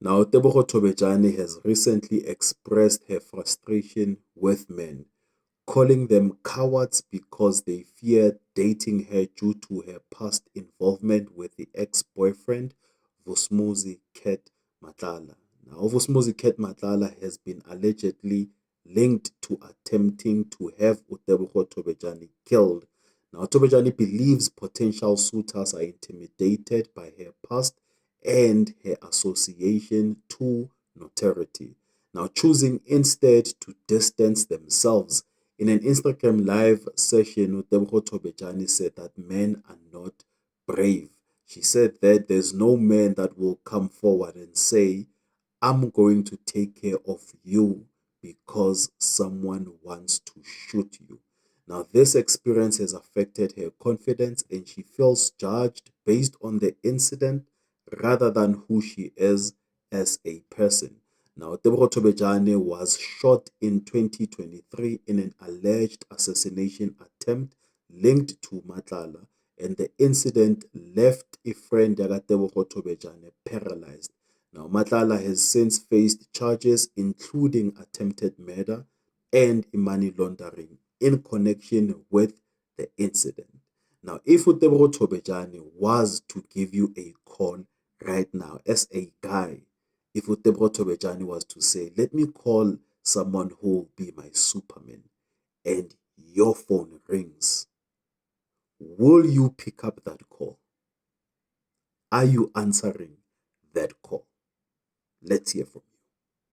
Now, Tebogo Tobejane has recently expressed her frustration with men, calling them cowards because they fear dating her due to her past involvement with the ex-boyfriend, Vusmuzi Ket Matlala. Now, Vusmuzi Ket Matlala has been allegedly linked to attempting to have Utebogo Tobejane killed. Now, Tobejane believes potential suitors are intimidated by her past and her association to notoriety. Now, choosing instead to distance themselves. In an Instagram live session, Utebogo Tobejane said that men are not brave. She said that there's no man that will come forward and say, I'm going to take care of you because someone wants to shoot you. Now, this experience has affected her confidence and she feels judged based on the incident rather than who she is as a person. Now, Tebogo Tobejane was shot in 2023 in an alleged assassination attempt linked to Matlala, and the incident left a friend Yaga Tebogo Tobejane paralyzed. Now, Matlala has since faced charges including attempted murder and money laundering in connection with the incident. Now, if Utebogo Tobejane was to give you a call right now as a guy, if Utebogo Tobejane was to say, let me call someone who will be my Superman, and your phone rings, will you pick up that call? Are you answering that call? Let's hear from